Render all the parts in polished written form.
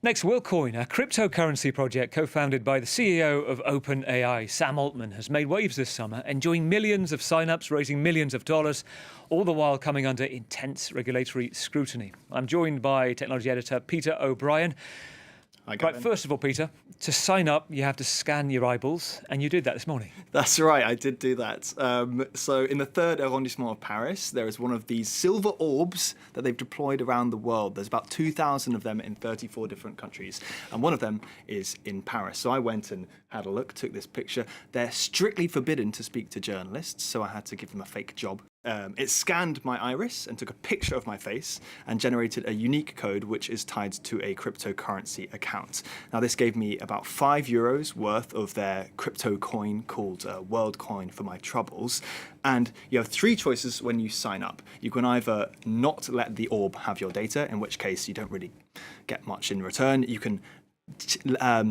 Next, Worldcoin, a cryptocurrency project co-founded by the CEO of OpenAI, Sam Altman, has made waves this summer, enjoying millions of signups, raising millions of dollars, all the while coming under intense regulatory scrutiny. I'm joined by technology editor Peter O'Brien. Hi, right, first of all, Peter, to sign up, you have to scan your eyeballs, and you did that this morning. That's right, I did do that. So in the third arrondissement of Paris, there is one of these silver orbs that they've deployed around the world. There's about 2,000 of them in 34 different countries, and one of them is in Paris. So I went and had a look, took this picture. They're strictly forbidden to speak to journalists, so I had to give them a fake job. It scanned my iris and took a picture of my face and generated a unique code which is tied to a cryptocurrency account. Now this gave me about €5 worth of their crypto coin called Worldcoin for my troubles. And you have three choices when you sign up. You can either not let the orb have your data, in which case you don't really get much in return. You can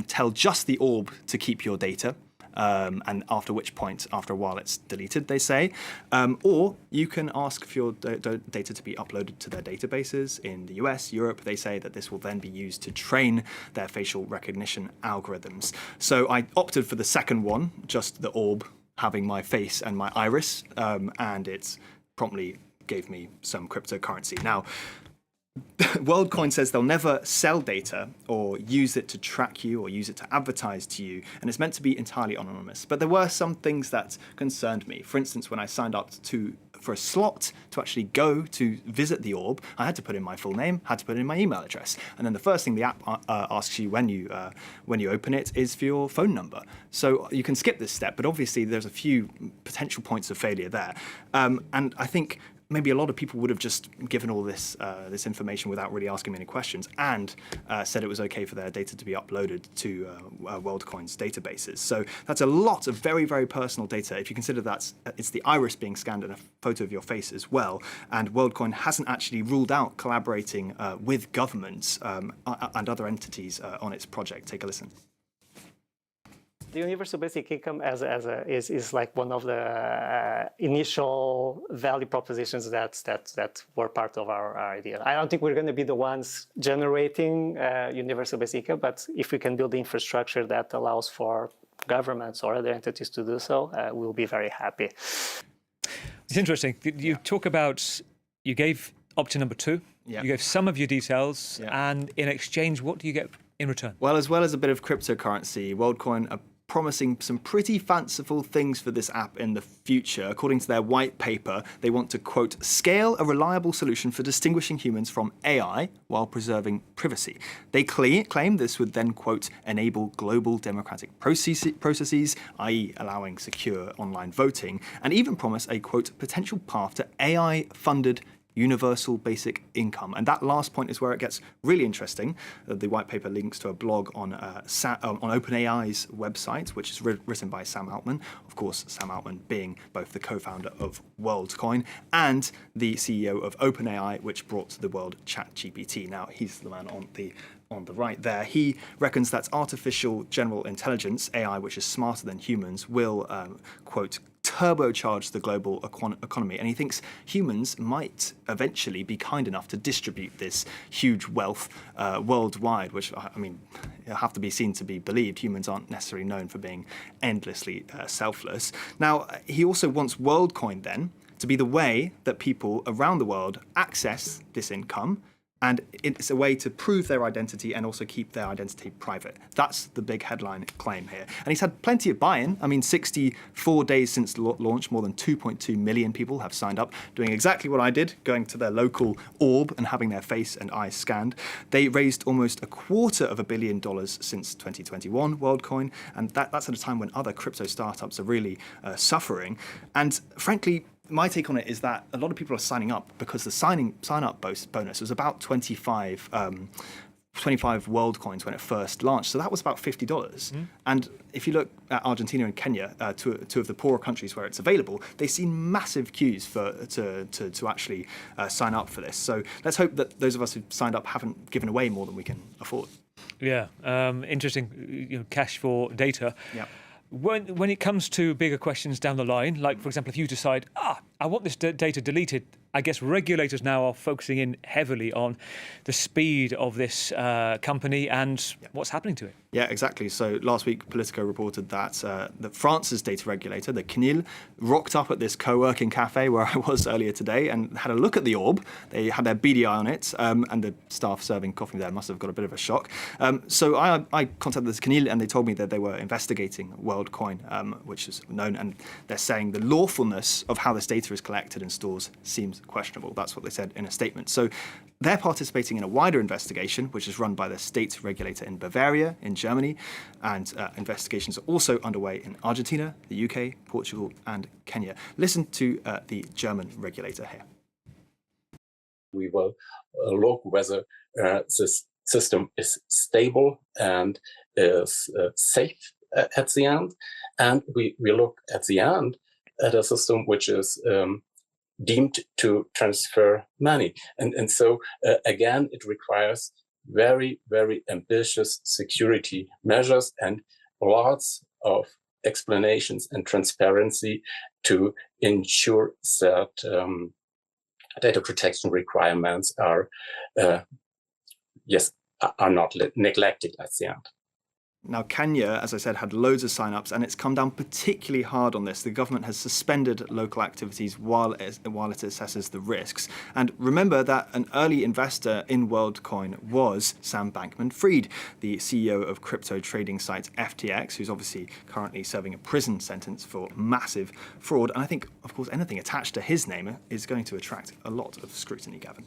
tell just the orb to keep your data. And after which point, after a while, it's deleted, they say. Or you can ask for your data to be uploaded to their databases in the US, Europe. They say that this will then be used to train their facial recognition algorithms. So I opted for the second one, just the orb having my face and my iris, and it promptly gave me some cryptocurrency. Now, Worldcoin says they'll never sell data or use it to track you or use it to advertise to you, and it's meant to be entirely anonymous. But there were some things that concerned me. For instance, when I signed up for a slot to actually go to visit the orb, I had to put in my full name, had to put in my email address, and then the first thing the app asks you when you open it is for your phone number. So you can skip this step, but obviously there's a few potential points of failure there, and I think maybe a lot of people would have just given all this information without really asking me any questions, and said it was okay for their data to be uploaded to Worldcoin's databases. So that's a lot of very, very personal data. If you consider that it's the iris being scanned and a photo of your face as well, and Worldcoin hasn't actually ruled out collaborating with governments and other entities on its project. Take a listen. The universal basic income is like one of the initial value propositions that were part of our idea. I don't think we're going to be the ones generating universal basic income, but if we can build the infrastructure that allows for governments or other entities to do so, we'll be very happy. It's interesting. You talk about, you gave option number 2. Yeah. You gave some of your details, and in exchange, what do you get in return? Well, as well as a bit of cryptocurrency, Worldcoin are promising some pretty fanciful things for this app in the future. According to their white paper, they want to, quote, scale a reliable solution for distinguishing humans from AI while preserving privacy. They claim this would then, quote, enable global democratic processes, i.e. allowing secure online voting, and even promise a, quote, potential path to AI-funded universal basic income. And that last point is where it gets really interesting. The white paper links to a blog on OpenAI's website, which is written by Sam Altman. Of course, Sam Altman being both the co-founder of Worldcoin and the CEO of OpenAI, which brought to the world ChatGPT. Now, he's the man on the right there. He reckons that artificial general intelligence, AI, which is smarter than humans, will, quote, turbocharge the global economy, and he thinks humans might eventually be kind enough to distribute this huge wealth worldwide, which, I mean, have to be seen to be believed. Humans aren't necessarily known for being endlessly selfless. Now, he also wants Worldcoin then to be the way that people around the world access this income, and it's a way to prove their identity and also keep their identity private. That's the big headline claim here. And he's had plenty of buy-in. I mean, 64 days since launch, more than 2.2 million people have signed up, doing exactly what I did, going to their local orb and having their face and eyes scanned. They raised almost $250 million since 2021, Worldcoin, and that's at a time when other crypto startups are really suffering. And frankly, my take on it is that a lot of people are signing up because the sign-up bonus was about 25 Worldcoins when it first launched. So that was about $50. Mm. And if you look at Argentina and Kenya, two of the poorer countries where it's available, they've seen massive queues to actually sign up for this. So let's hope that those of us who've signed up haven't given away more than we can afford. Yeah, interesting. Cash for data. Yeah. When it comes to bigger questions down the line, like, for example, if you decide, I want this data deleted, I guess regulators now are focusing in heavily on the speed of this company and what's happening to it. Yeah, exactly. So last week, Politico reported that France's data regulator, the CNIL, rocked up at this co-working cafe where I was earlier today and had a look at the orb. They had their beady eye on it, and the staff serving coffee there must have got a bit of a shock. So I contacted the CNIL, and they told me that they were investigating Worldcoin, which is known, and they're saying the lawfulness of how this data is collected in stores seems questionable. That's what they said in a statement. So they're participating in a wider investigation, which is run by the state regulator in Bavaria, in Germany, and investigations are also underway in Argentina, the UK, Portugal, and Kenya. Listen to the German regulator here. We will look whether this system is stable and is safe at the end. And we look at the end at a system which is deemed to transfer money. And so, again, it requires very, very ambitious security measures and lots of explanations and transparency to ensure that data protection requirements are not neglected at the end. Now, Kenya, as I said, had loads of signups, and it's come down particularly hard on this. The government has suspended local activities while it assesses the risks. And remember that an early investor in Worldcoin was Sam Bankman-Fried, the CEO of crypto trading site FTX, who's obviously currently serving a prison sentence for massive fraud. And I think, of course, anything attached to his name is going to attract a lot of scrutiny, Gavin.